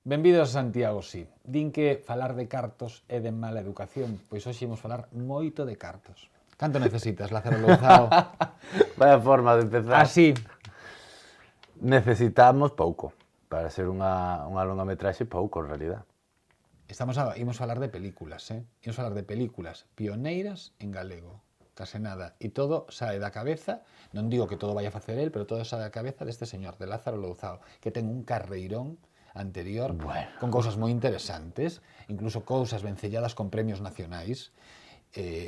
Benvidos a Santiago, sí. Din que falar de cartos é de mala educación, pois hoxe imos falar moito de cartos. Canto necesitas, Lázaro Louzao? Vaya forma de empezar. Así. Necesitamos pouco. Para ser unha longametraxe, pouco, en realidad. Imos falar de películas, Imos falar de películas pioneiras en galego. Case nada. E todo sae da cabeza, non digo que todo vaya a facer el, pero todo sae da cabeza deste señor, de Lázaro Louzao, que ten un carreirón anterior, bueno, con cousas moi interesantes, incluso cousas vencelladas con premios nacionais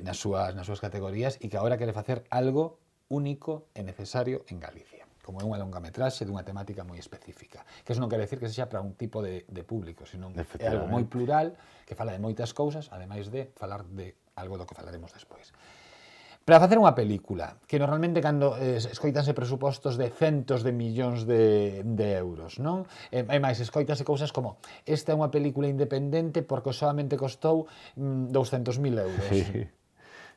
nas súas categorías, e que agora quere facer algo único e necesario en Galicia, como é unha longametraxe dunha temática moi específica, que eso non quere decir que sexa para un tipo de público, senón é algo moi plural, que fala de moitas cousas, ademais de falar de algo do que falaremos despois. Para facer unha película, que normalmente cando escoitanse presupostos de centos de millóns de euros, non? E máis, escoitanse cousas como esta é unha película independente porque solamente costou 200.000 euros.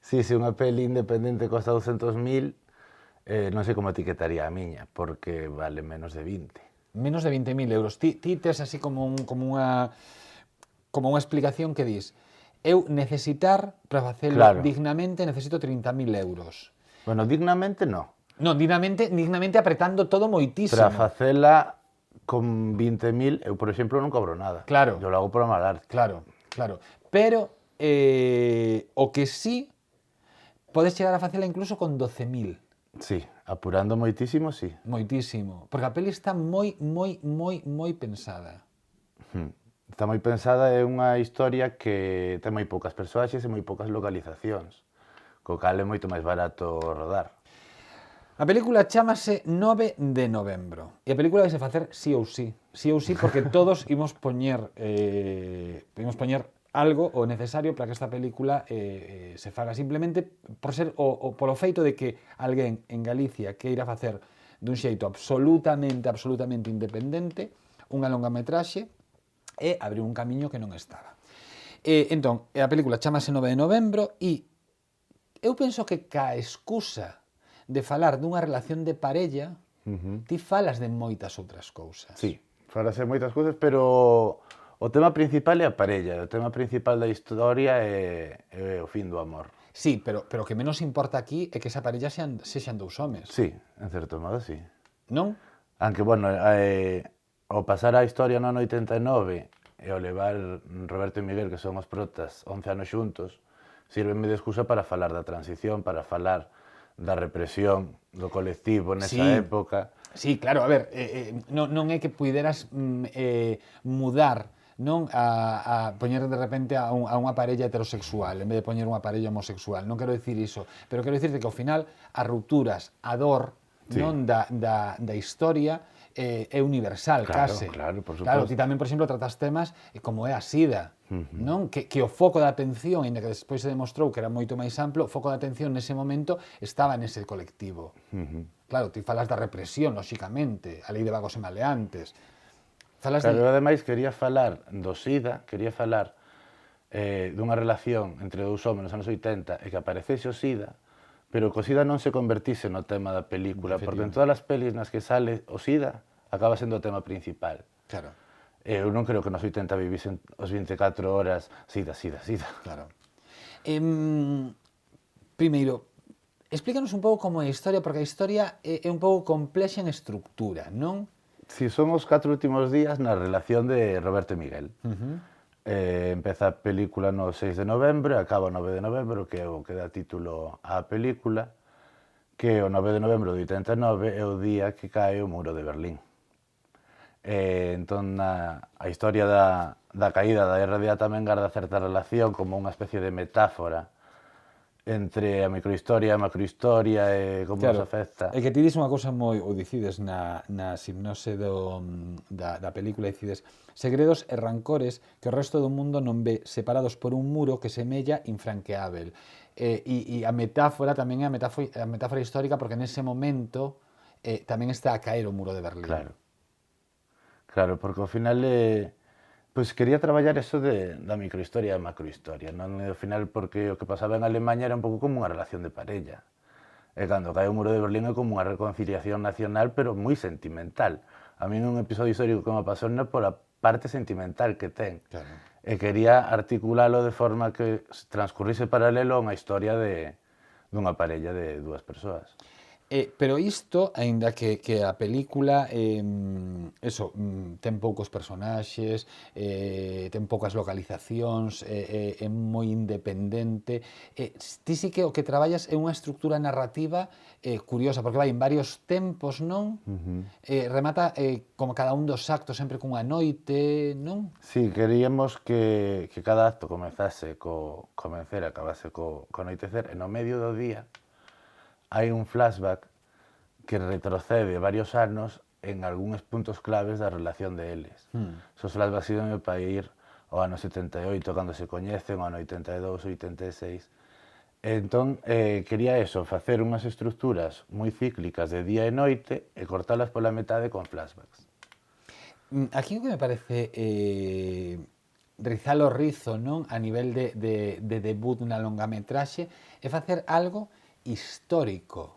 Sí, se unha peli independente costa 200.000, non sei como etiquetaría a miña, porque vale menos de 20. Menos de 20.000 euros. Ti tes así como unha explicación que dis: eu necesitar, para facelo dignamente, necesito 30.000 euros. Bueno, dignamente no. Non, dignamente apretando todo moitísimo. Para facela con 20.000, eu, por exemplo, non cobro nada. Claro. Eu lo hago por amar arte. Claro. Pero o que sí, podes chegar a facela incluso con 12.000. Sí, apurando moitísimo, sí. Moitísimo. Porque a peli está moi pensada. Está moi pensada, é unha historia que ten moi poucas persoaxes e moi poucas localizacións, co cal é moito máis barato rodar. A película chámase 9 de novembro e a película vai se facer sí ou sí porque todos imos poñer algo o necesario para que esta película se faga, simplemente por ser o polo feito de que alguén en Galicia queira facer dun xeito absolutamente independente unha longametraxe e abriu un camiño que non estaba. Entón, a película chámase 9 de novembro e eu penso que ca excusa de falar dunha relación de parella, ti falas de moitas outras cousas. Sí, falas de moitas cousas, pero o tema principal é a parella, o tema principal da historia é o fin do amor. Sí, pero o que menos importa aquí é que esa parella sexan dous homes. Sí, en certo modo, sí. Non? Aunque, bueno, ao pasar a historia no ano 89 e ao levar Roberto e Miguel, que son os protas, 11 anos xuntos, sírveme de excusa para falar da transición, para falar da represión do colectivo nesa época. Sí, claro, a ver, non é que puideras mudar, non, a poñer de repente a unha parella heterosexual en vez de poñer unha parella homosexual, non quero dicir iso, pero quero dicirte que ao final as rupturas, a dor, non da historia é universal, case. Claro, por suposto. Claro, ti tamén, por exemplo, tratas temas como é a SIDA, non? Que o foco da atención, ainda que despois se demostrou que era moito máis amplo, o foco da atención nese momento estaba nese colectivo. Claro, ti falas da represión, lóxicamente, a lei de vagos e maleantes. Claro, ademais, quería falar do SIDA, quería falar dunha relación entre dous homens nos anos 80 e que aparecese o SIDA, pero que o SIDA non se convertise no tema da película, porque en todas as pelis nas que sale o SIDA acaba sendo o tema principal. Claro. Eu non creo que nos 80 vivisen os 24 horas SIDA. Claro. Primeiro, explícanos un pouco como é a historia, porque a historia é un pouco complexa en estructura, non? Si, son os 4 últimos días na relación de Roberto e Miguel. Empeza a película no 6 de novembro e acaba o 9 de novembro, que é o que dá título á película, que o 9 de novembro de 89 é o día que cae o muro de Berlín. Entón, a historia da caída da Guerra Fría tamén garda certa relación como unha especie de metáfora entre a microhistoria e a macrohistoria e como nos afecta. É que ti dis unha cousa moi, ou dicides na sinopse da película, dicides segredos e rancores que o resto do mundo non ve, separados por un muro que semella infranqueável. E a metáfora tamén é a metáfora histórica, porque nese momento tamén está a caer o muro de Berlín. Claro, porque ao final Pois quería traballar eso da microhistoria e da macrohistoria, non? Ao final, porque o que pasaba en Alemanha era un pouco como unha relación de parella. E cando cae o muro de Berlín é como unha reconciliación nacional, pero moi sentimental. A mí un episodio histórico que me apasiona por a parte sentimental que ten. Claro. E quería articulalo de forma que transcurrise paralelo a unha historia dunha parella de dúas persoas. Pero isto, aínda que a película ten poucos personaxes, ten poucas localizacións, é moi independente, ti sí que o que traballas é unha estructura narrativa curiosa, porque vai en varios tempos, non? Remata como cada un dos actos sempre cunha noite, non? Sí, queríamos que cada acto comezase co comencer e acabase co anoitecer, e no medio do día hai un flashback que retrocede varios anos en algúns puntos claves da relación de eles. Esos flashbacks sirven para ir ao ano 78, cando se coñecen, ao ano 82, 86. Entón, quería eso, facer unhas estructuras moi cíclicas de día e noite e cortalas pola metade con flashbacks. Aquí o que me parece rizar o rizo, non? A nivel de debut dunha longametraxe é facer algo histórico.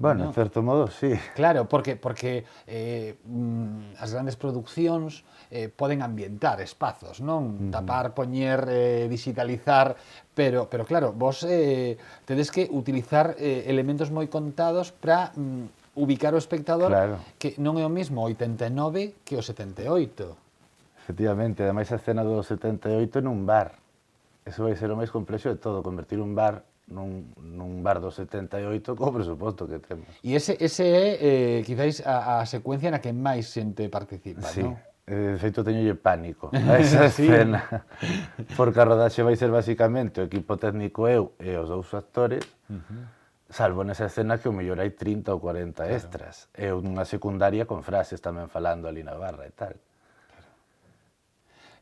Bueno, en certo modo, sí. Claro, porque as grandes produccións poden ambientar espazos, non? Tapar, poñer, digitalizar, pero claro, vos tedes que utilizar elementos moi contados para ubicar o espectador, claro, que non é o mesmo o 89 que o 78. Efectivamente, ademais a escena do 78 nun bar. Eso vai ser o máis complexo de todo, convertir un bar nun bar do 78 co presuposto que temos. E ese é, quizáis, a secuencia na que máis xente participa, Sí. non? De feito, teñolle pánico a esa escena, porque a rodaxe vai ser basicamente o equipo técnico eu e os dous actores, salvo nesa escena que o mellor hai 30 ou 40 extras, e unha secundaria con frases tamén falando ali na barra e tal.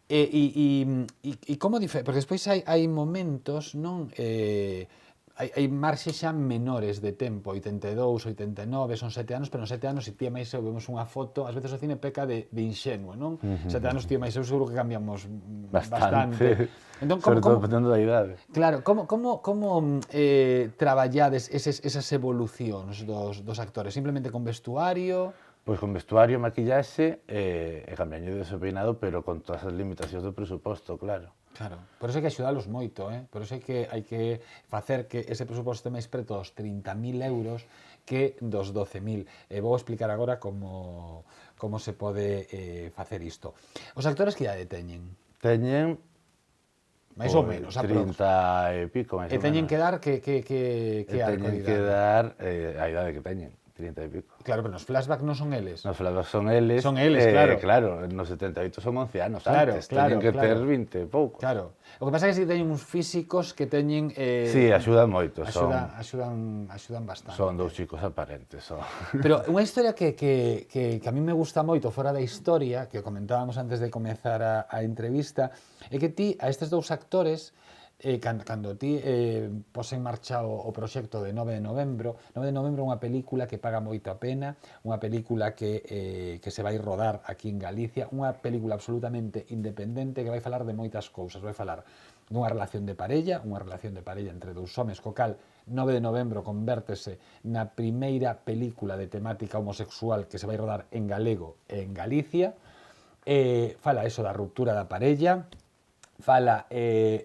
E como porque despois hai momentos, non? Hai marxes xa menores de tempo, 82, 89, son 7 anos, pero en 7 anos, se ti e máis eu vemos unha foto, ás veces o cine peca de inxenuo, non? 7 anos ti e máis eu seguro que cambiamos bastante. Entón, sobre todo dependendo da idade. Claro, como traballades esas evolucións dos actores? Simplemente con vestuario? Pois con vestuario, maquillaxe e cambiaño de peinado, pero con todas as limitacións do presuposto, claro. Claro, por eso hai que axudalos moito, por eso hai que facer que ese presuposto máis preto dos 30.000 euros que dos 12.000. Vou explicar agora como se pode facer isto. Os actores que idade teñen? Teñen máis ou menos, 30 e pico, máis ou menos. E teñen que dar que arco de idade? Teñen que dar a idade que teñen. 30 e pico. Claro, pero nos flashbacks non son eles. Nos flashbacks son eles. Son eles, claro. Claro, nos 78 son 11 anos antes. Claro, teñen que ter 20 e poucos. Claro. O que pasa é que si teñen uns físicos que teñen... Sí, axudan moito. Axudan bastante. Son dous chicos aparentes. Pero unha historia que a mí me gusta moito fora da historia, que comentábamos antes de comezar a entrevista, é que ti, a estes dous actores, cando ti pos en marcha o proxecto de 9 de novembro é unha película que paga moito a pena, unha película que se vai rodar aquí en Galicia, unha película absolutamente independente que vai falar de moitas cousas, vai falar dunha relación de parella entre dous homes, co cal 9 de novembro convértese na primeira película de temática homosexual que se vai rodar en galego e en Galicia, fala eso da ruptura da parella, fala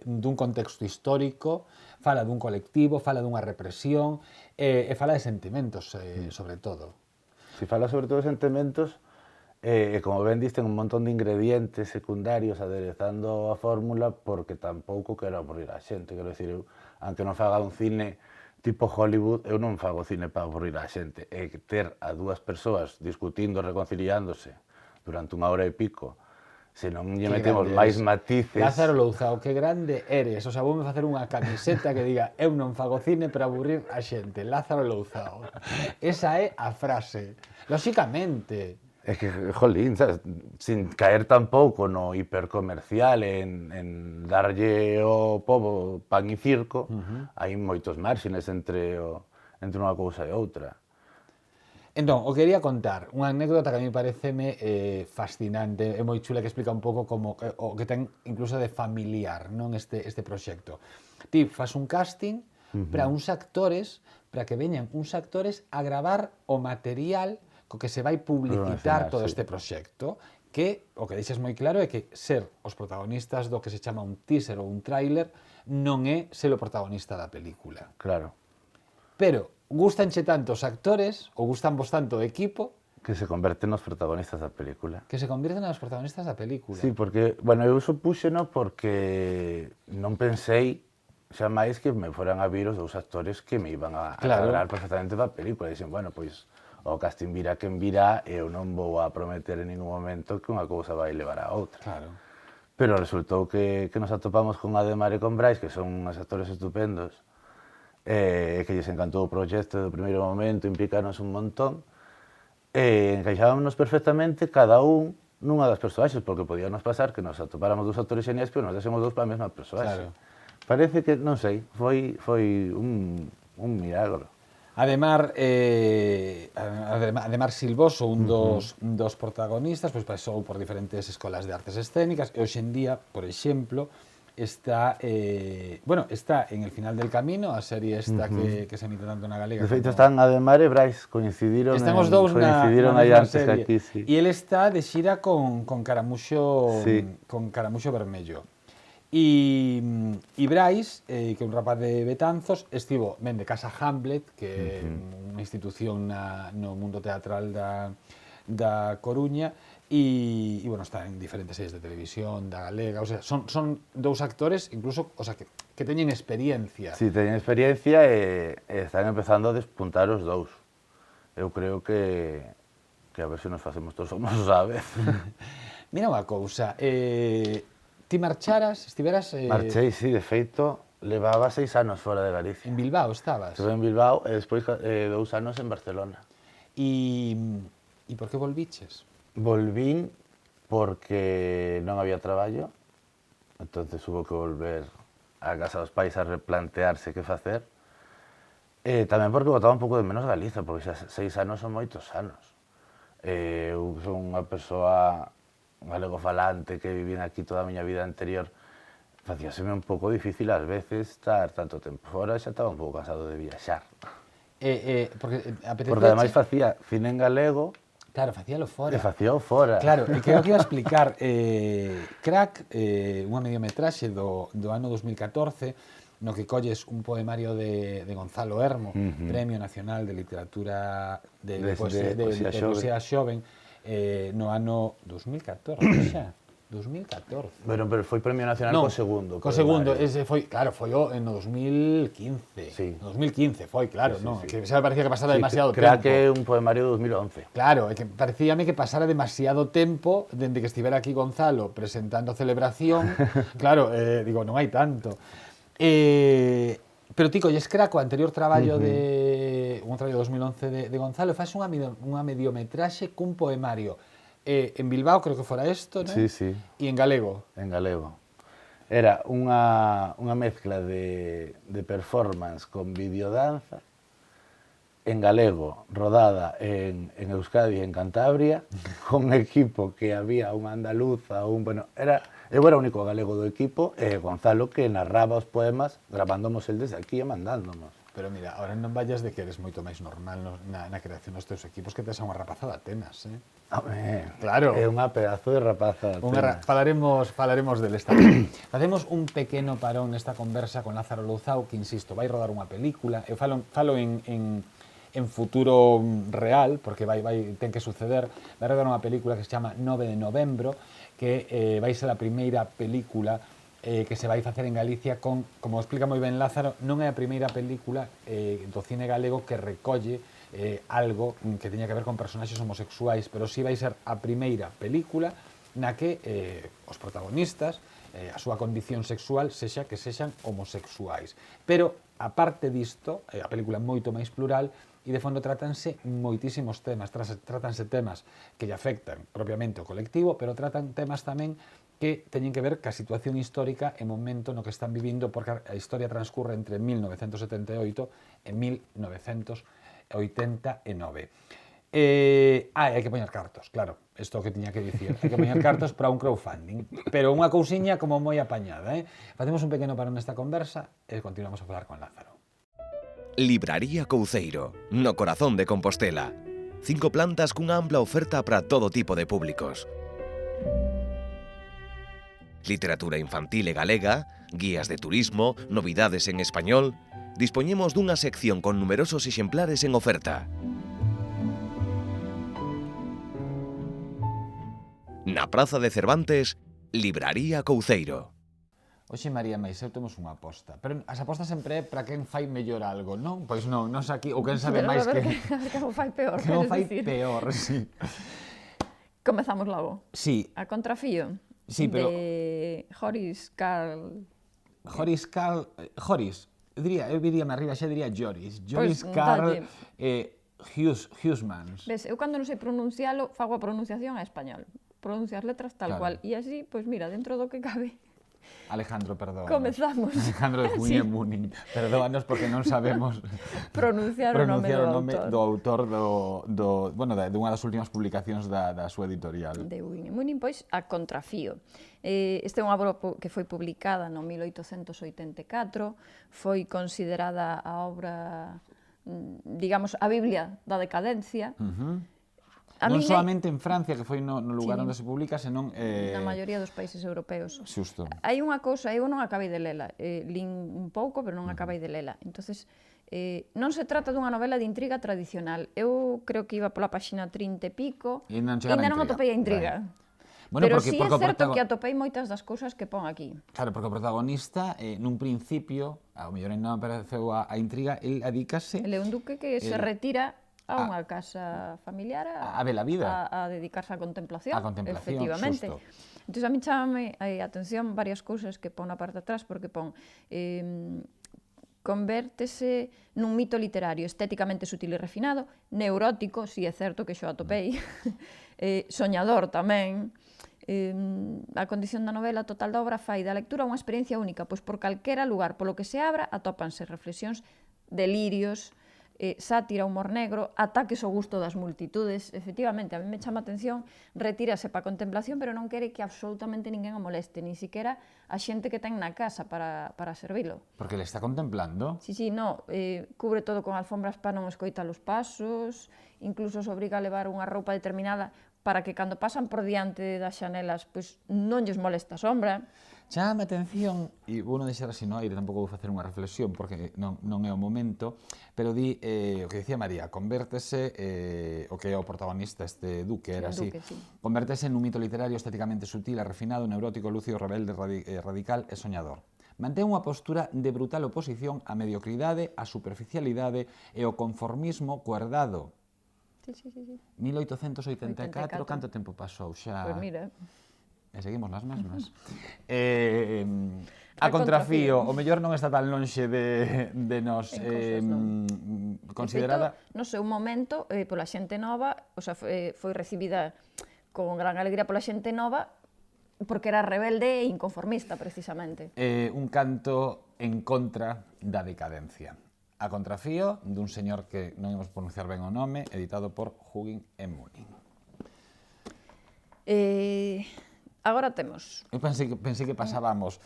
dun contexto histórico, fala dun colectivo, fala dunha represión e fala de sentimentos, sobre todo. Si fala sobre todo de sentimentos, e como ben diste, un montón de ingredientes secundarios aderezando a fórmula, porque tampouco quero aburrir a xente. Quero dicir, eu, aunque non faga un cine tipo Hollywood, eu non fago cine para aburrir a xente. E ter a dúas persoas discutindo, reconciliándose durante unha hora e pico, se non lle metemos máis matices... Lázaro Louzao, que grande eres. O sea, voume facer unha camiseta que diga eu non fago cine para aburrir a xente. Lázaro Louzao. Esa é a frase. Lóxicamente. É que, jolín, sabes, sin caer tampouco no hipercomercial, en darlle ao pobo pan e circo, hai moitos márxenes entre unha cousa e outra. Entón, o quería contar unha anécdota que a mí pareceme fascinante, é moi chula, que explica un pouco como o que ten incluso de familiar, non, este proxecto. Ti fas un casting para uns actores, para que veñan uns actores a gravar o material co que se vai publicitar todo este proxecto, que o que deixas moi claro é que ser os protagonistas do que se chama un teaser ou un tráiler non é ser o protagonista da película. Claro. Pero gustanche tanto os actores, ou gustan vos tanto o equipo, Que se converten nos protagonistas da película. que se convirten nos protagonistas da película. Sí, porque, bueno, eu supúxeno porque non pensei xa máis que me foran a vir os dous actores que me iban a cadrar perfectamente da película. E dixen, bueno, pois o casting virá quen virá e eu non vou a prometer en ningún momento que unha cousa vai levar a outra. Claro. Pero resultou que nos atopamos con Ademar e con Brais, que son uns actores estupendos, que lles encantou o proxecto do primeiro momento, implicanos un montón, e encaixábamos perfectamente cada un nunha das persoaxes, porque podíanos pasar que nos atopáramos dous actores xeniais, pero nos désemos dous para a mesma persoaxe. Claro. Parece que, non sei, foi un milagro. Ademar Silvoso, un dos protagonistas, pois pasou por diferentes escolas de artes escénicas e hoxe en día, por exemplo, está en El final del camino, a serie esta que se emite tanto na galega. De feito, están Ademar e Brais, coincidiron os dous na aí mesma antes serie. que aquí, sí. E ele está de xira con Caramuxo, Sí. con Caramuxo Vermello. E Brais, que é un rapaz de Betanzos, estivo ben de Casa Hamlet, que é unha institución no mundo teatral da Coruña, e bueno, está en diferentes series de televisión da galega, o sea, son dous actores incluso, o sea, que teñen experiencia. Sí, teñen experiencia e están empezando a despuntar os dous. Eu creo que a ver se nos facemos todos famosos á vez. Mira unha cousa, ti marcharas, estiveras... Marchei, sí, de feito, levaba 6 anos fora de Galicia. En Bilbao estabas. Estuve en Bilbao e despois 2 anos en Barcelona. E por que volviches? Volvín porque non había traballo, entonces hubo que volver a casa dos pais a replantearse que facer. E tamén porque botaba un pouco de menos Galiza, porque xa 6 anos son moitos anos. Eu son unha persoa galegofalante que vivín aquí toda a miña vida anterior, facíaseme un pouco difícil ás veces estar tanto tempo fora, xa estaba un pouco cansado de viaxar. Porque ademais facía cine en galego. Claro, facíalo fora. E facíao fora. Claro, e que eu que iba a explicar, Crack, unha mediometraxe do ano 2014, no que colles un poemario de Gonzalo Hermo, Premio Nacional de Literatura de Poesía Xoven, no ano 2014 xa. 2014. Bueno, pero foi Premio Nacional co segundo. Co segundo, ese foi, claro, foi no 2015. Sí. No 2015 foi, claro, Sí, non? sí. Que xa me parecía que pasara demasiado tempo. Crack é un poemario de 2011. Claro, é que parecíame que pasara demasiado tempo dende que estivera aquí Gonzalo presentando a celebración. Claro, digo, non hai tanto. Pero ti colles Crack, o anterior traballo un traballo de 2011 de Gonzalo, faz unha mediometraxe cun poemario. En Bilbao creo que fora isto, non? Sí, sí. E en galego. En galego. Era unha mezcla de performance con videodanza en galego, rodada en Euskadi e en Cantabria, con equipo que había unha andaluza, eu era o único galego do equipo, e Gonzalo que narraba os poemas grabándomos el desde aquí e mandándomos. Pero mira, ahora non vayas de que eres moito máis normal na creación dos teus equipos, que tes a unha rapazada Atenas, Claro. É unha pedazo de rapaza. Falaremos del esta vez. Facemos un pequeno parón nesta conversa con Lázaro Louzao, que, insisto, vai rodar unha película. Eu falo en futuro real, porque ten que suceder. Vai rodar unha película que se chama 9 de novembro, que vai ser a primeira película que se vai facer en Galicia con, como explica moi ben Lázaro, non é a primeira película do cine galego que recolle algo que teña que ver con personaxes homosexuais, pero si vai ser a primeira película na que os protagonistas, a súa condición sexual, sexa que sexan homosexuais. Pero, aparte disto, a película é moito máis plural e de fondo tratanse moitísimos temas, tratanse temas que lle afectan propiamente ao colectivo, pero tratan temas tamén que teñen que ver ca situación histórica e momento no que están vivindo, porque a historia transcurre entre 1978 e 1989. Hai que poñer cartos, claro. Isto que tiña que dicir. Hai que poñer cartos para un crowdfunding. Pero unha cousiña como moi apañada, Facemos un pequeno parón nesta conversa e continuamos a falar con Lázaro. Libraría Couceiro, no corazón de Compostela. 5 plantas cunha ampla oferta para todo tipo de públicos. Literatura infantil e galega, guías de turismo, novidades en español. Dispoñemos dunha sección con numerosos exemplares en oferta. Na Praza de Cervantes, Libraría Couceiro. Oxe, María, mais eu temos unha aposta. Pero as apostas sempre é para quen fai mellor algo, non? Pois non, nos aquí, ou quen sabe máis que... A ver quen o fai peor, Quen o queres fai dicir. peor, sí. Comezamos logo. Sí, A contrafío. Sí, pero- De Horace Carl... Joris, eu diríame arriba, xa diría Joris. Joris Pois, Carl dalle. Huysmans. Ves, eu cando non sei pronuncialo, fago a pronunciación a español. Pronunciar letras tal Claro. cual. E así, pois mira, dentro do que cabe, Alejandro, perdón. comezamos. Alejandro de Sí. Munin. Perdóanos porque non sabemos Pronunciar o nome pronunciar do o nome autor. do autor dunha das últimas publicacións da súa editorial. De Munin, pois, a contrafío. Esta é unha obra que foi publicada no 1884, foi considerada a obra, digamos, a Biblia da decadencia. A Non min solamente en Francia, que foi no lugar Sí. onde se publica, senón... na maioría dos países europeos. Xusto. Hai unha cousa, eu non acabei de lela, lín un pouco, pero non acabei de lela. Entonces, non se trata dunha novela de intriga tradicional. Eu creo que iba pola páxina 30 e pico, E non chegara a non intriga. atopei a intriga. Bueno, Pero porque- sí é porque o certo protago- que atopei moitas das cousas que pon aquí. Claro, porque o protagonista, nun principio, ao mellor non apareceu a intriga, el adícase Ele é un duque que se retira a unha casa familiar a ver a vida. a dedicarse á contemplación, A contemplación, efectivamente. xusto. Entón, a mí chámame a atención varias cousas que pon na parte de atrás, porque pon convértese nun mito literario estéticamente sutil e refinado, neurótico, si é certo que xo atopei, soñador tamén. A condición da novela total da obra fai da lectura unha experiencia única, pois por calquera lugar polo que se abra atópanse reflexións, delirios, sátira, humor negro, ataques ao gusto das multitudes. Efectivamente, a mí me chama a atención, retírase para a contemplación, pero non quere que absolutamente ninguén o moleste, ni siquiera a xente que ten na casa para servilo. Porque le está contemplando. Sí, no, cubre todo con alfombras para non escoitar os pasos, incluso os obriga a levar unha roupa determinada para que cando pasan por diante das xanelas, pois non lles molesta a sombra. Chama a atención, e vou non deixar así no aire, tampouco vou facer unha reflexión porque non é o momento, pero di, o que dicía María, convértese, o que é o protagonista, este Duque, era así, Duque, sí. convértese nun mito literario estéticamente sutil e refinado, neurótico, lúcido, rebelde, radical e soñador. Mantén unha postura de brutal oposición á mediocridade, á superficialidade e ao conformismo coerdado. Sí. 1884, canto tempo pasou xa? Pois mira, E seguimos nas mesmas. A contrafío, o mellor non está tan lonxe de nos En cousas, non. considerada... De feito, no seu momento, pola xente nova, o sea, foi recibida con gran alegría pola xente nova, porque era rebelde e inconformista, precisamente. Un canto en contra da decadencia. A contrafío dun señor que non imos pronunciar ben o nome, editado por Hugin e Munin. Agora temos... Eu pensei que pasábamos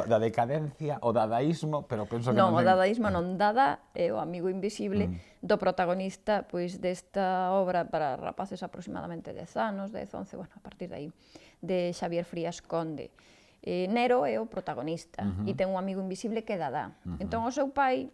da decadencia ao dadaísmo, pero penso que Non, o ten- dadaísmo non. Dada é o amigo invisible do protagonista pois desta obra para rapaces aproximadamente 10 anos, 10, 11, bueno, a partir de aí, de Xavier Frías Conde. Nero é o protagonista e ten un amigo invisible que é Dada. Entón o seu pai,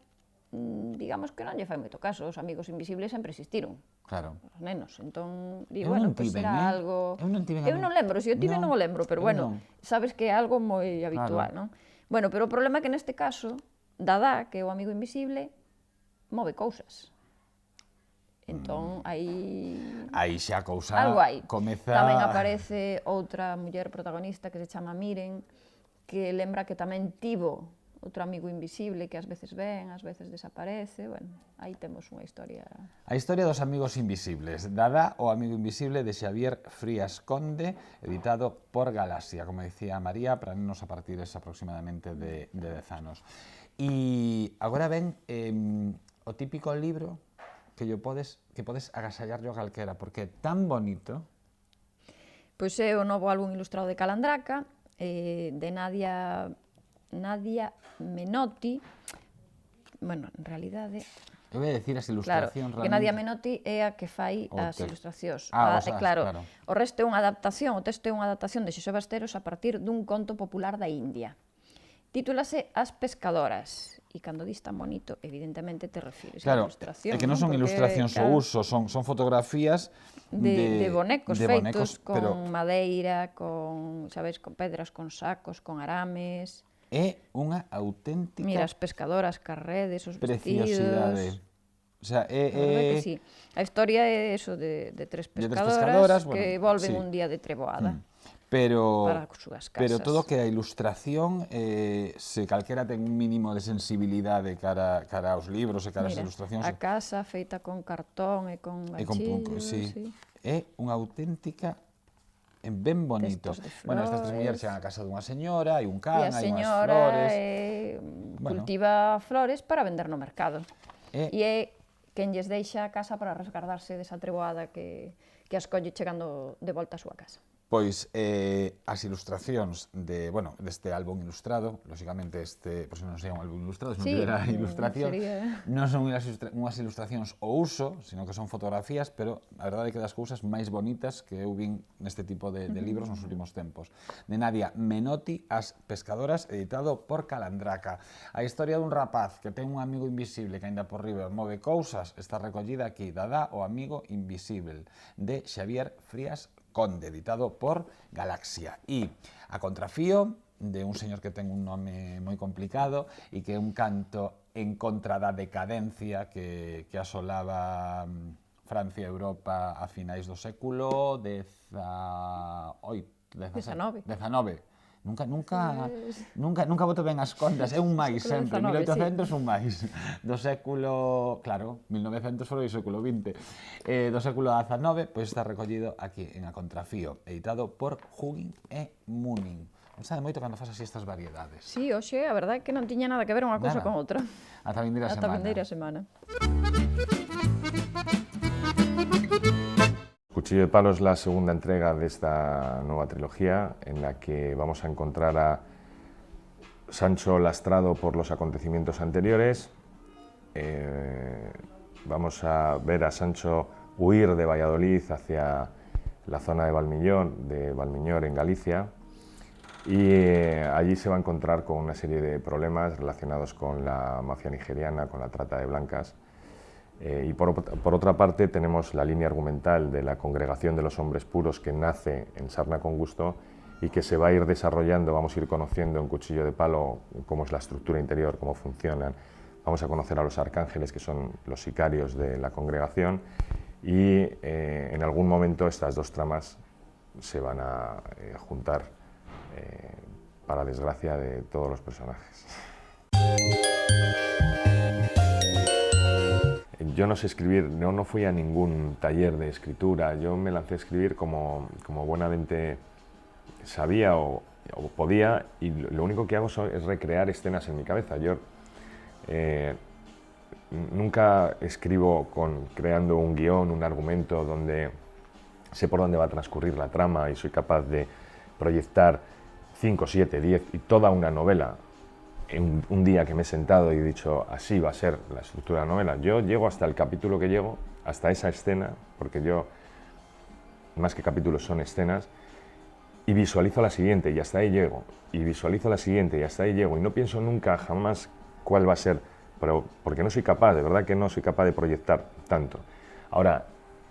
digamos que non lle fai moito caso, os amigos invisibles sempre existiron. Claro. Os nenos, entón, di, Eu bueno, non pois tiven, será algo... Eu non tiven Eu non lembro, se eu tive non o lembro, pero eu bueno, non. sabes que é algo moi habitual, non? Bueno, pero o problema é que neste caso, Dada, que é o amigo invisible, move cousas. Entón, aí... Aí xa a cousa Algo hai. comeza... Tamén aparece outra muller protagonista que se chama Miren, que lembra que tamén tivo outro amigo invisible que ás veces ven, ás veces desaparece. Bueno, aí temos unha historia... A historia dos amigos invisibles. Dada o amigo invisible de Xavier Frías Conde, editado por Galaxia, como dicía María, para nenos a partir aproximadamente de 10 anos. E agora ven o típico libro que podes agasallarlo a calquera, porque é tan bonito. Pois é o novo álbum ilustrado de Calandraca, de Nadia Menotti. Bueno, en realidade... Eu voy a decir as Claro, ilustracións que Nadia Menotti é a que fai as ilustracións. Claro, o resto é unha adaptación, o texto é unha adaptación de Xosé Basteros a partir dun conto popular da India. Titúlase As pescadoras, e cando dis tan bonito, evidentemente te refires a ilustración. É que non son ilustracións ao uso, son fotografías de bonecos feitos con madeira, con, sabes, con pedras, con sacos, con arames. É unha auténtica... Mira, as pescadoras, carredes, os preciosidade. O sea, que sí. A historia é eso de tres pescadoras que volven un día de treboada. Pero para as súas casas. Pero todo que a ilustración, se calquera ten un mínimo de sensibilidade cara aos libros e cara ás ilustracións... A casa feita con cartón e con ganchillos... É unha auténtica... ben bonito. Bueno, estas tres mulleres chegan a casa dunha señora, hai un can, hai unhas flores... E a señora cultiva flores para vender no mercado. E é quen lles deixa a casa para resguardarse desa treboada que as colle chegando de volta á súa casa. Pois as ilustracións deste álbum ilustrado, lóxicamente por se non sería un álbum ilustrado, se non tivera ilustración, non son unhas ilustracións ao uso, sino que son fotografías, pero a verdade é que das cousas máis bonitas que eu vin neste tipo de libros nos últimos tempos. De Nadia Menotti, As pescadoras, editado por Calandraca. A historia dun rapaz que ten un amigo invisible que aínda por riba move cousas está recollida aquí, Dadá, o amigo invisible, de Xavier Frías Conde, editado por Galaxia. E a contrafío de un señor que ten un nome moi complicado e que é un canto en contra da decadencia que asolaba Francia e Europa a finais do século XIX. Nunca boto ben as contas, é un máis sempre, 1800 un máis. Do século, claro, 1900 foi o século XX. Do século XIX, pois está recollido aquí en A Contrafío, editado por Hugging e Munin. Me sabe moito cando fas así estas variedades. Sí, hoxe, a verdade é que non tiña nada que ver unha cousa con outra. Ata vindeira semana. Ata vindeira semana. Cuchillo de Palo es la segunda entrega de esta nueva trilogía en la que vamos a encontrar a Sancho lastrado por los acontecimientos anteriores. Vamos a ver a Sancho huir de Valladolid hacia la zona de Valmiñor en Galicia, y allí se va a encontrar con una serie de problemas relacionados con la mafia nigeriana, con la trata de blancas. Y por otra parte tenemos la línea argumental de la Congregación de los Hombres Puros, que nace en Sarna con Gusto y que se va a ir desarrollando, vamos a ir conociendo en Cuchillo de Palo cómo es la estructura interior, cómo funcionan. Vamos a conocer a los arcángeles, que son los sicarios de la congregación, y en algún momento estas dos tramas se van a juntar, para desgracia de todos los personajes. Yo no sé escribir, no fui a ningún taller de escritura, yo me lancé a escribir como buenamente sabía o podía, y lo único que hago es recrear escenas en mi cabeza. Yo nunca escribo creando un guión, un argumento donde sé por dónde va a transcurrir la trama y soy capaz de proyectar 5, 7, 10 y toda una novela en un día que me he sentado y he dicho así va a ser la estructura de la novela. Yo llego hasta el capítulo que llego, hasta esa escena, porque yo, más que capítulos, son escenas, y visualizo la siguiente y hasta ahí llego, y visualizo la siguiente y hasta ahí llego, y no pienso nunca jamás cuál va a ser, pero porque no soy capaz, de verdad que no soy capaz de proyectar tanto. Ahora,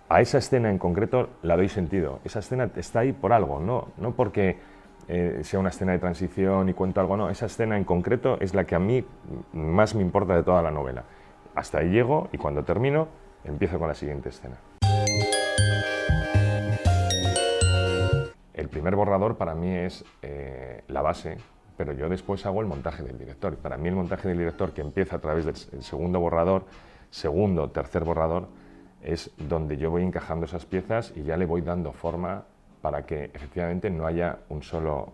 a esa escena en concreto la doy sentido, esa escena está ahí por algo, no porque sea una escena de transición y cuento algo, no, esa escena en concreto es la que a mí más me importa de toda la novela. Hasta ahí llego y cuando termino empiezo con la siguiente escena. El primer borrador para mí es la base, pero yo después hago el montaje del director. Para mí el montaje del director, que empieza a través del segundo borrador, segundo, tercer borrador, es donde yo voy encajando esas piezas y ya le voy dando forma para que efectivamente no haya un solo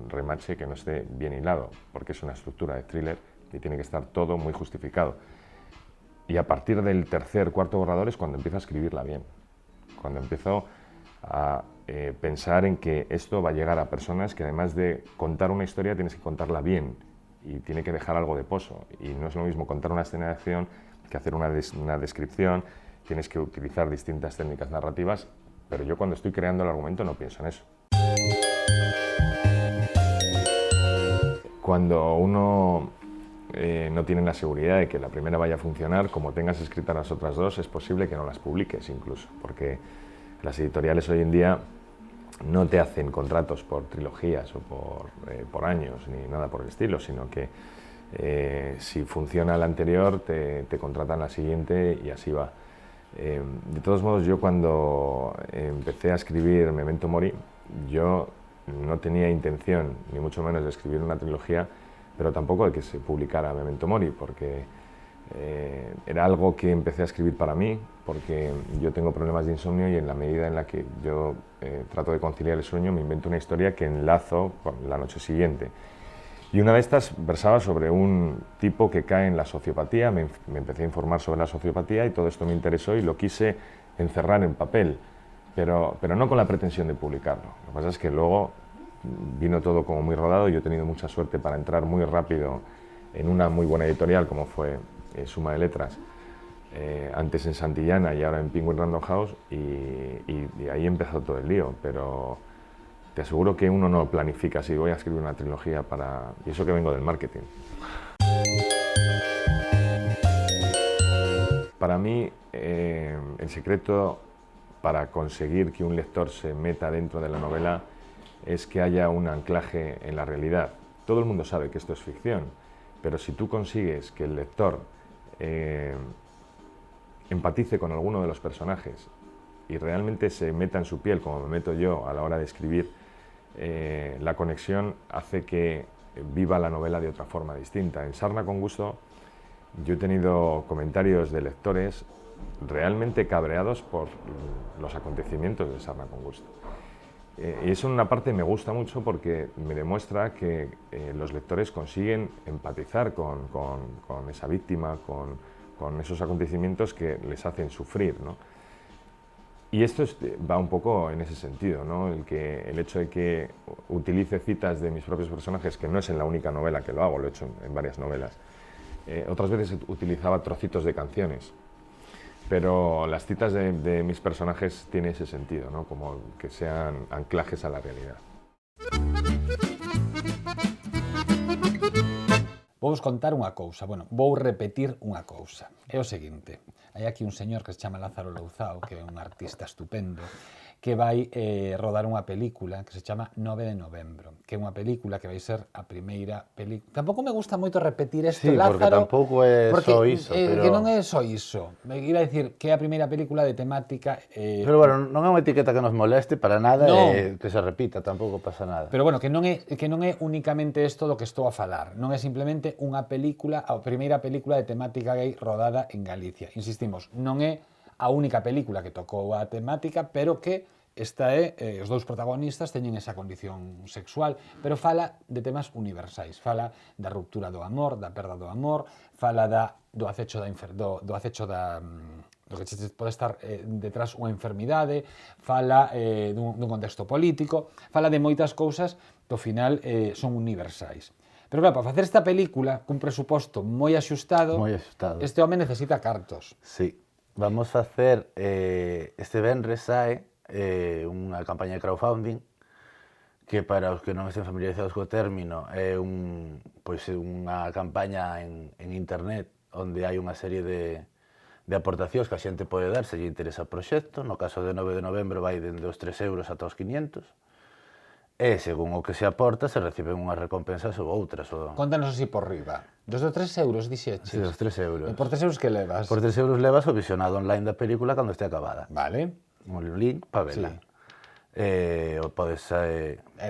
remache que no esté bien hilado, porque es una estructura de thriller y tiene que estar todo muy justificado. Y a partir del tercer, cuarto borrador es cuando empiezo a escribirla bien. Cuando empiezo a pensar en que esto va a llegar a personas que además de contar una historia tienes que contarla bien y tiene que dejar algo de pozo. Y no es lo mismo contar una escena de acción que hacer una descripción, tienes que utilizar distintas técnicas narrativas, pero yo cuando estoy creando el argumento no pienso en eso. Cuando uno no tiene la seguridad de que la primera vaya a funcionar, como tengas escritas las otras dos, es posible que no las publiques incluso, porque las editoriales hoy en día no te hacen contratos por trilogías o por años ni nada por el estilo, sino que si funciona la anterior te contratan la siguiente y así va. De todos modos, yo cuando empecé a escribir Memento Mori, yo no tenía intención, ni mucho menos, de escribir una trilogía, pero tampoco de que se publicara Memento Mori, porque era algo que empecé a escribir para mí, porque yo tengo problemas de insomnio y en la medida en la que yo trato de conciliar el sueño, me invento una historia que enlazo con la noche siguiente. Y una de estas versaba sobre un tipo que cae en la sociopatía, me empecé a informar sobre la sociopatía y todo esto me interesó y lo quise encerrar en papel, pero no con la pretensión de publicarlo. Lo que pasa es que luego vino todo como muy rodado y yo he tenido mucha suerte para entrar muy rápido en una muy buena editorial como fue Suma de Letras, antes en Santillana y ahora en Penguin Random House y ahí empezó todo el lío, pero te aseguro que uno no planifica si voy a escribir una trilogía para... Y eso que vengo del marketing. Para mí, el secreto para conseguir que un lector se meta dentro de la novela es que haya un anclaje en la realidad. Todo el mundo sabe que esto es ficción, pero si tú consigues que el lector empatice con alguno de los personajes y realmente se meta en su piel, como me meto yo a la hora de escribir, la conexión hace que viva la novela de otra forma distinta. En Sarna con Gusto yo he tenido comentarios de lectores realmente cabreados por los acontecimientos de Sarna con Gusto. Y eso en una parte me gusta mucho porque me demuestra que los lectores consiguen empatizar con esa víctima, con esos acontecimientos que les hacen sufrir, ¿no? Y esto va un poco en ese sentido, ¿no? El hecho de que utilice citas de mis propios personajes, que no es en la única novela que lo hago, lo he hecho en varias novelas. Otras veces utilizaba trocitos de canciones, pero las citas de mis personajes tienen ese sentido, ¿no? Como que sean anclajes a la realidad. Vou vos contar unha cousa, vou repetir unha cousa. É o seguinte, hai aquí un señor que se chama Lázaro Louzao, que é un artista estupendo, que vai rodar unha película que se chama 9 de novembro, que é unha película que vai ser a primeira película. Tampouco me gusta moito repetir isto, sí, Lázaro. Porque tampouco é só iso. Pero... Que non é só iso. Me iba a dicir que é a primeira película de temática... Pero bueno, non é unha etiqueta que nos moleste para nada, no. Que se repita, tampouco pasa nada. Pero bueno, que non é únicamente isto do que estou a falar. Non é simplemente unha película, a primeira película de temática gay rodada en Galicia. Insistimos, non é a única película que tocou a temática, pero que esta os dous protagonistas teñen esa condición sexual, pero fala de temas universais, fala da ruptura do amor, da perda do amor, fala do acecho do que pode estar detrás unha enfermidade, fala dun contexto político, fala de moitas cousas que ao final son universais. Pero claro, para facer esta película, cun presuposto moi axustado, este home necesita cartos. Sí, vamos facer, este venres sae, unha campaña de crowdfunding que para os que non estén familiarizados co término é unha campaña en internet onde hai unha serie de aportacións que a xente pode dar se lle interesa o proxecto. No caso de 9 de novembro vai dende os 3 euros ata os 500 e según o que se aporta se reciben unhas recompensas ou outras. Contanos así por riba. Dos 3 euros, dixeches? Sí, dos 3 euros. E por 3 euros que levas? Por 3 euros levas o visionado online da película cando este acabada. Vale. Un link para verla. Sí. O podes...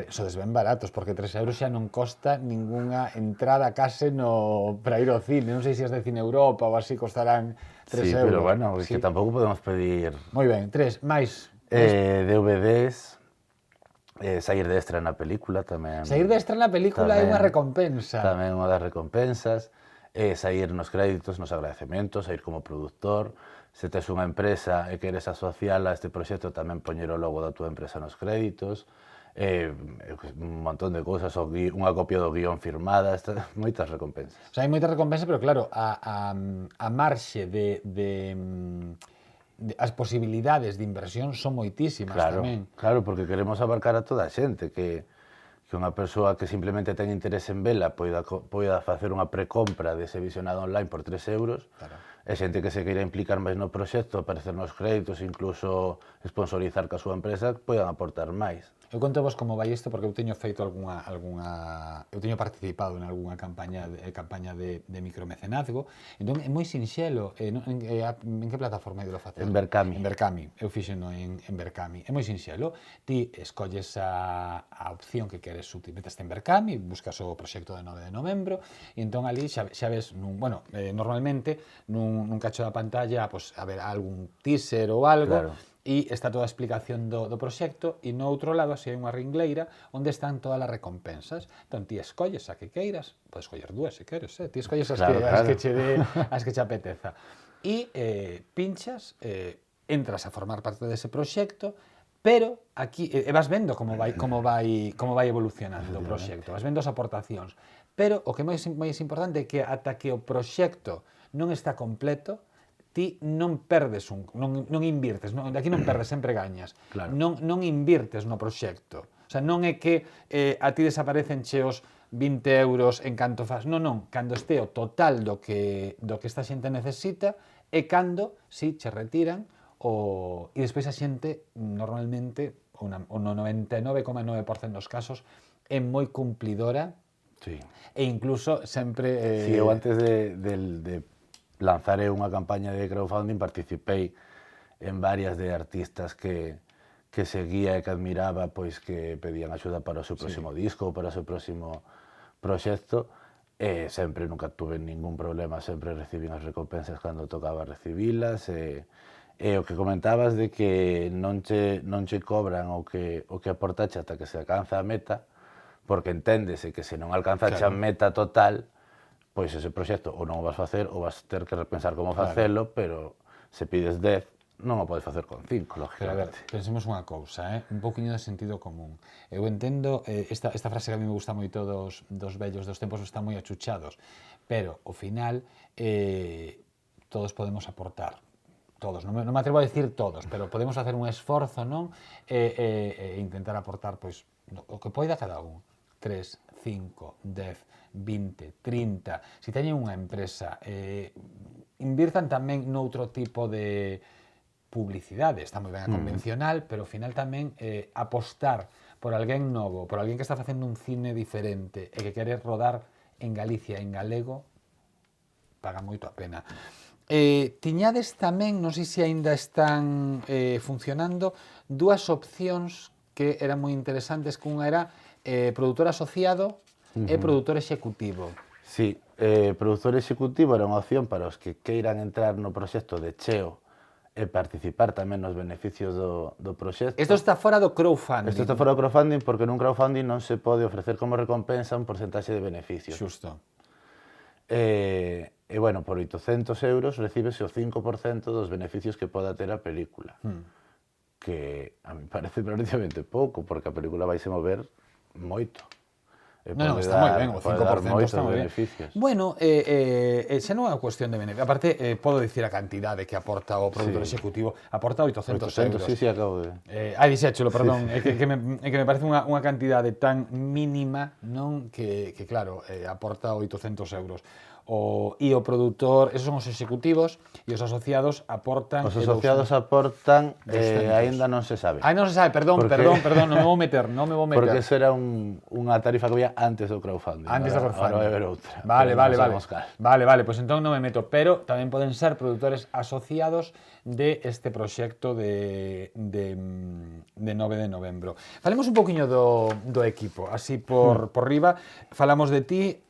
Sodes ben baratos, porque 3 euros xa non costa ningunha entrada case para ir ao cine. Non sei se as de Cine Europa ou así costarán 3 euros. Sí, pero bueno, que tampouco podemos pedir... Moi ben, 3, máis. DVDs, sair de extra na película tamén. Sair de extra na película é unha recompensa. Tamén unha das recompensas. sair nos créditos, nos agradecementos, sair como productor. Se tes unha empresa e queres asociala a este proxecto, tamén poñer o logo da túa empresa nos créditos, un montón de cousas, unha copia do guión firmada, moitas recompensas. O sea, hai moitas recompensas, pero claro, a marxe as posibilidades de inversión son moitísimas tamén. Claro, porque queremos abarcar a toda a xente, que unha persoa que simplemente ten interese en vela poida facer unha precompra dese visionado online por 3 euros, e xente que se queira implicar máis no proxecto, aparecer nos créditos, incluso sponsorizar ca súa empresa, poidan aportar máis. Eu conto vos como vai isto porque eu teño feito eu teño participado en algunha campaña de micromecenazgo, entón é moi sinxelo. En que plataforma é de lo facer? En Berkami. En Berkami, eu fixeno en Berkami. É moi sinxelo, ti escolles a opción que queres metes en Berkami, buscas o proxecto de 9 de novembro, e entón ali xa ves, normalmente nun cacho da pantalla, pues, a ver, algún teaser ou algo, e está toda a explicación do proxecto, e no outro lado así hai unha ringleira onde están todas as recompensas. Entón ti escolles a que queiras, podes coller dúas se queres, ti escolles as que che apeteza. E pinchas, entras a formar parte dese proxecto, pero aquí vas vendo como vai evolucionando o proxecto, vas vendo as aportacións. Pero o que é máis importante é que ata que o proxecto non está completo, ti non perdes non invirtes, de aquí non perdes, sempre gañas. Non invirtes no proxecto. O sea, non é que a ti desaparecen os 20 euros en canto faz. Non, cando este o total do que esta xente necesita é cando, si, che retiran e despois a xente, normalmente, o 99,9% dos casos, é moi cumplidora e incluso sempre... Si, eu antes de lanzaré unha campaña de crowdfunding, participei en varias de artistas que seguía e que admiraba, pois que pedían axuda para o seu próximo disco ou para o seu próximo proxecto, e sempre nunca tuve ningún problema, sempre recibín as recompensas cando tocaba recibilas, e o que comentabas de que non che cobran o que aportache ata que se alcanza a meta, porque enténdese que se non alcanzache a meta total, pois ese proxecto ou non o vas facer ou vas ter que repensar como facelo, pero se pides 10, non o podes facer con 5, lógicamente. Pero a ver, pensemos unha cousa, un pouquiño de sentido común. Eu entendo, esta frase que a mí me gusta moito dos vellos dos tempos están moi achuchados, pero ao final todos podemos aportar. Todos, non me atrevo a decir todos, pero podemos facer un esforzo, non? E intentar aportar, pois, o que poida cada un. 3, 5, 10, 20, 30, se teñen unha empresa, invirtan tamén noutro tipo de publicidade, está moi ben a convencional, pero ao final tamén apostar por alguén novo, por alguén que está facendo un cine diferente e que quere rodar en Galicia, en galego, paga moito a pena. Tiñades tamén, non sei se aínda están funcionando, dúas opcións que eran moi interesantes, que unha era produtor asociado e produtor executivo. Sí, produtor executivo era unha opción para os que queiran entrar no proxecto de cheo e participar tamén nos beneficios do proxecto. Isto está fora do crowdfunding. Isto está fora do crowdfunding porque nun crowdfunding non se pode ofrecer como recompensa un porcentaxe de beneficios. Xusto. E, bueno, por 800 euros recibes o 5% dos beneficios que poda ter a película. Que a mí parece relativamente pouco, porque a película vai se mover moito. Non, está moi ben, o 5% está moi ben. Beneficios. Bueno, xa non é unha cuestión de beneficio. Aparte, podo dicir a cantidade que aporta o produtor executivo. Aporta 800 euros. Sí, acabo de... Dixéchelo, perdón. É que me parece unha cantidade tan mínima, non, que claro, aporta 800 euros. E o produtor, esos son os executivos, e os asociados aportan... Os asociados aportan, aínda non se sabe. Non se sabe, perdón, non me vou meter. Porque eso era unha tarifa que había antes do crowdfunding. Antes do crowdfunding. Ahora vai haber outra. Vale, pois entón non me meto, pero tamén poden ser produtores asociados de este proxecto de 9 de novembro. Falemos un poquinho do equipo, así por riba. Falamos de ti,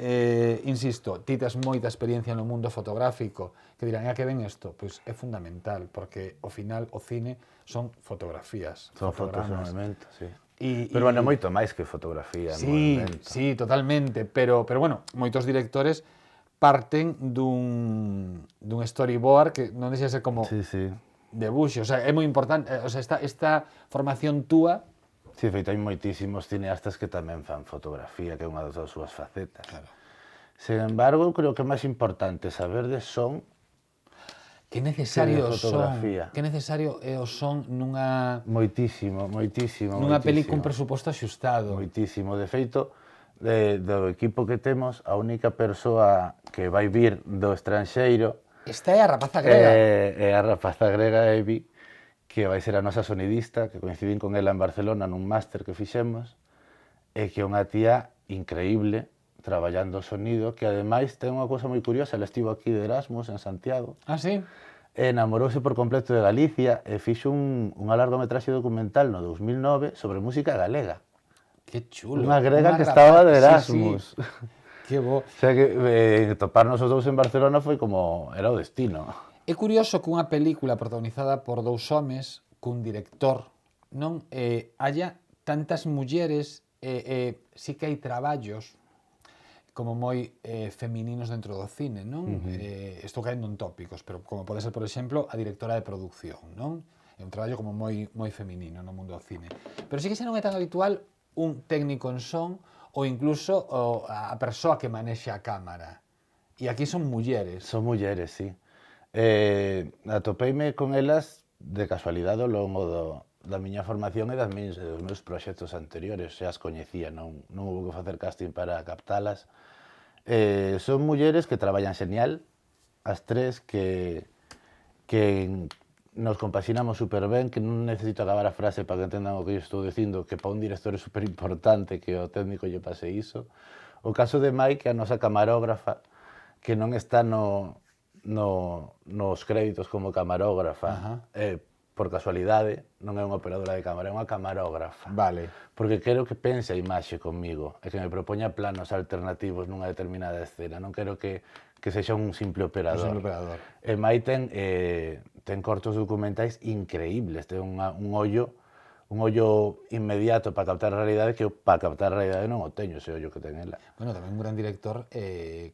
insisto, ti tes moita experiencia no mundo fotográfico, que dirán, a que ven isto? Pois é fundamental, porque ao final o cine son fotografías. Son fotos en movimento, sí. Pero bueno, moito máis que fotografía en movimento. Sí, totalmente, pero bueno, moitos directores parten dun storyboard que non deixa de ser como Sí, sí. debuxo, o sea, é moi importante, o sea, esta formación túa. Sí, de feito, hai moitísimos cineastas que tamén fan fotografía, que é unha das súas facetas. Claro. Sen embargo, creo que é máis importante saber de son. Que necesario de o son, fotografía. que necesario é o son nunha Moitísimo. peli cun presuposto axustado. Moitísimo. De feito, do equipo que temos, a única persoa que vai vir do estranxeiro Esta é a rapaza grega. é a rapaza grega Evi, que vai ser a nosa sonidista, que coincidín con ela en Barcelona nun máster que fixemos, e que é unha tía increíble, traballando o sonido, que ademais ten unha cousa moi curiosa, ela estivo aquí de Erasmus en Santiago, Ah, sí? e enamorouse por completo de Galicia e fixo unha largometraxe documental no 2009 sobre música galega. Que chulo. Unha grega Unha que estaba de rapaza, Erasmus. Sí, sí. Que bo. O sea que toparnos os dous en Barcelona foi como... era o destino. É curioso que unha película protagonizada por dous homes cun director non haya tantas mulleres sí que hai traballos como moi femininos dentro do cine, non? Estou caendo en tópicos, pero como pode ser, por exemplo, a directora de producción, non? É un traballo como moi feminino no mundo do cine. Pero sí que xa non é tan habitual un técnico en son ou incluso a persoa que manexa a cámara. E aquí son mulleres. Son mulleres, sí. Atopeime con elas de casualidade ao longo da miña formación e dos meus proxectos anteriores. Xa as coñecía, non houve que facer casting para captalas. Son mulleres que traballan xenial, as tres que nos compaxinamos super ben, que non necesito acabar a frase para que entendan o que eu estou dicindo, que para un director é super importante que o técnico lle pase iso. O caso de Mai, que é a nosa camarógrafa, que non está nos créditos como camarógrafa, por casualidade, non é unha operadora de cámara, é unha camarógrafa. Vale. Porque quero que pense a imaxe comigo e que me propoña planos alternativos nunha determinada escena. Non quero que sexa un simple operador. Un simple operador. E Mai ten cortos documentais increíbles, ten un ollo inmediato para captar a realidade que eu para captar a realidade non o teño, ese ollo que ten ela. Bueno, tamén un gran director,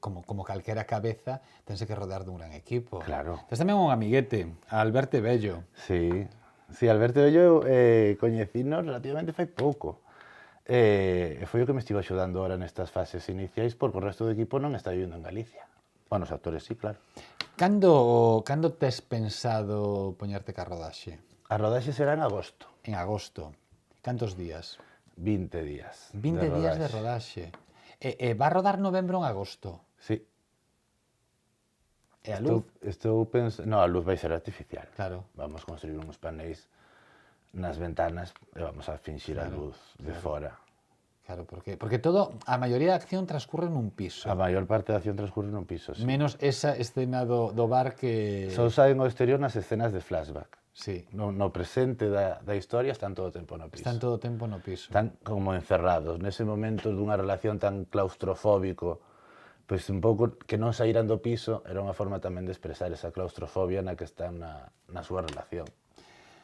como calquera cabeza, tense que rodear dun gran equipo. Claro. Tes tamén un amiguete, a Alberto Bello. Sí, Alberto Bello coñecinos relativamente fai pouco. Foi o que me estivo axudando ahora nestas fases iniciais, porque o resto do equipo non está vivindo en Galicia. Bueno, os actores sí, claro. Cando tes pensado poñerte ca rodaxe? A rodaxe será en agosto. En agosto. Cantos días? 20 días. 20 días de rodaxe. Va a rodar novembro en agosto? Sí. E a luz? Estou pensando... No, a luz vai ser artificial. Claro. Vamos construir uns paneis nas ventanas e vamos a finxir a luz de fora. Claro, porque a maioría da acción transcurre nun piso. A maior parte da acción transcurre nun piso, sí. Menos esa escena do bar que... Só saen ao exterior nas escenas de flashback. Sí. No presente da historia están todo o tempo no piso. Están todo o tempo no piso. Están como encerrados. Nese momento dunha relación tan claustrofóbico, pois un pouco que non saíran do piso era unha forma tamén de expresar esa claustrofobia na que están na súa relación.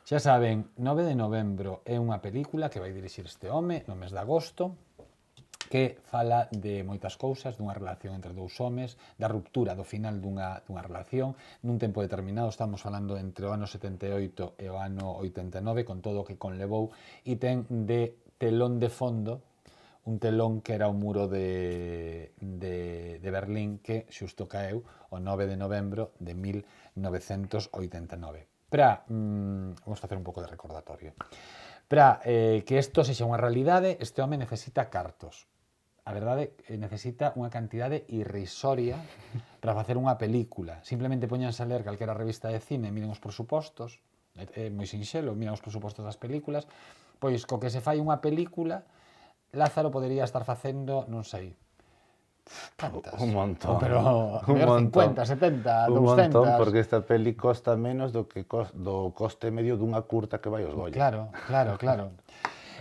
Xa saben, 9 de novembro é unha película que vai dirixir este home no mes de agosto, que fala de moitas cousas, dunha relación entre dous homes, da ruptura do final dunha relación, nun tempo determinado, estamos falando entre o ano 78 e o ano 89, con todo o que conlevou, e ten de telón de fondo un telón que era o muro de Berlín que xusto caeu o 9 de novembro de 1989. Vamos facer un pouco de recordatorio. Para que isto sexa unha realidade, este home necesita cartos. A verdade, necesita unha cantidade irrisoria para facer unha película. Simplemente poñanse a ler calquera revista de cine, miren os presupostos, é moi sinxelo, miren os presupostos das películas, pois co que se fai unha película, Lázaro podería estar facendo, non sei, cantas? Un montón. Pero Un montón. 50, 70, 200. Un montón, porque esta peli costa menos do coste medio dunha curta que vai aos Goya. Claro.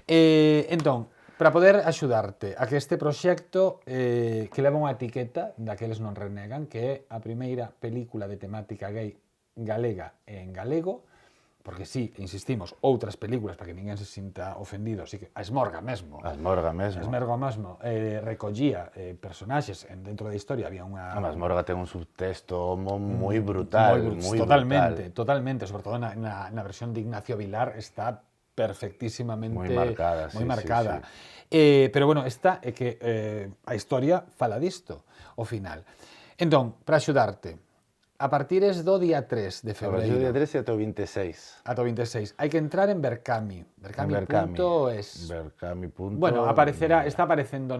Entón, para poder axudarte a que este proxecto que leva unha etiqueta daqueles non renegan, que é a primeira película de temática gay galega e en galego, porque sí, insistimos, outras películas, para que ninguén se sinta ofendido, así que a Esmorga mesmo, A Esmorga mesmo. recollía personaxes dentro da historia, había unha... A Esmorga ten un subtexto moi brutal, moi totalmente, brutal. totalmente, sobre todo na versión de Ignacio Vilar está perfectísimamente Moi marcada, moi sí, marcada. sí. Pero bueno, esta é que a historia fala disto, ao final. Entón, para axudarte, a partir do día 3 de A partir febreiro do día 13 ata o 26. ata o 26, hai que entrar en Berkami, berkami.es. Berkami. Bueno, está aparecendo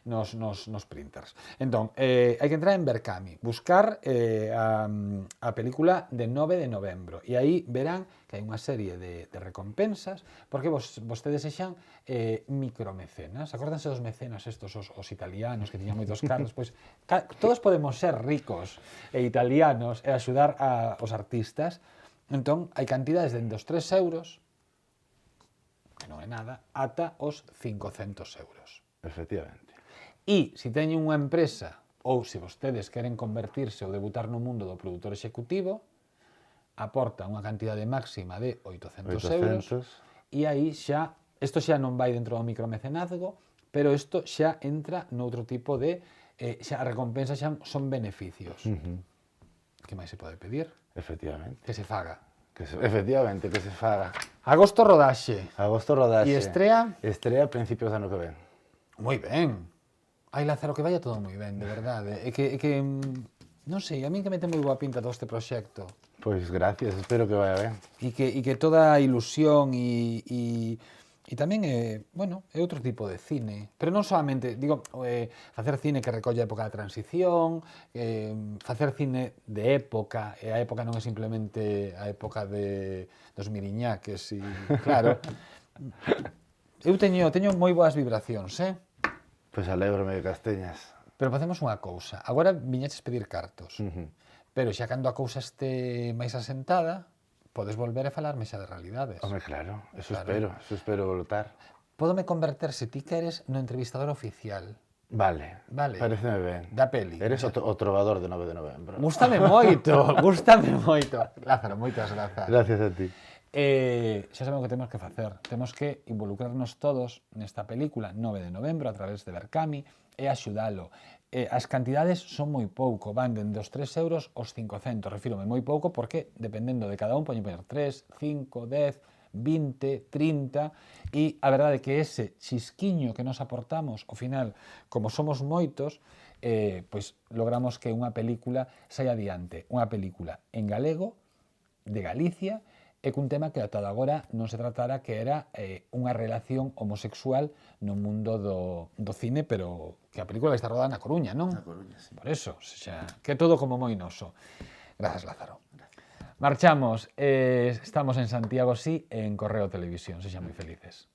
nos printers. Entón, hai que entrar en Berkami, buscar a película de 9 de novembro, e aí verán que hai unha serie de recompensas, porque vostedes sexan micromecenas. Acórdanse dos mecenas estos, os italianos, que tiñan moitos carros, pois todos podemos ser ricos e italianos e axudar aos artistas. Entón, hai cantidades dende os 3 euros, que non é nada, ata os 500 euros. Efectivamente. E se teñen unha empresa ou se vostedes queren convertirse ou debutar no mundo do produtor executivo, aporta unha cantidade máxima de 800 euros e aí xa, isto xa non vai dentro do micromecenazgo, pero isto xa entra noutro tipo de, xa a recompensa xa son beneficios. Que máis se pode pedir? Efectivamente. Que se faga. Efectivamente, que se faga. Agosto rodaxe. Agosto rodaxe. E estrea? Estrea a principios do ano que ven. Moi ben. Ai, Lázaro, que vaya todo moi ben, de verdade. É que non sei, a min que me ten moi boa pinta todo este proxecto. Pois gracias, espero que vaya ben. E que toda a ilusión e tamén bueno, é outro tipo de cine, pero non solamente, digo, facer cine que recolle a época da transición, facer cine de época, e a época non é simplemente a época dos miriñaques, e claro, eu teño moi boas vibracións, Pois alégrome de Casteñas. Pero facemos unha cousa, agora viñeches pedir cartos, pero xa cando a cousa este máis asentada, podes volver a falarme xa de realidades. Home, claro, eso espero voltar. Pódome converter, se ti queres, no entrevistador oficial. Vale, pareceme ben. Da peli. Eres o trovador de 9 de novembro. Gústame moito, gústame moito. Lázaro, moitas grazas. Gracias a ti. Xa sabemos o que temos que facer. Temos que involucrarnos todos nesta película 9 de novembro a través de Berkami e axudalo. As cantidades son moi pouco, van dende os 3 euros aos 500. Refírome moi pouco porque, dependendo de cada un, poñen poñer 3, 5, 10, 20, 30, e a verdade é que ese chisquiño que nos aportamos, ao final, como somos moitos, pois logramos que unha película saia adiante. Unha película en galego, de Galicia, e cun tema que ata agora non se tratara, que era unha relación homosexual no mundo do cine, pero que a película vai estar rodada na Coruña, non? Na Coruña, sí. Por eso, xa, que é todo como moi noso. Grazas, Lázaro. Marchamos, estamos en Santiago, sí, en Correo Televisión, sexan moi felices.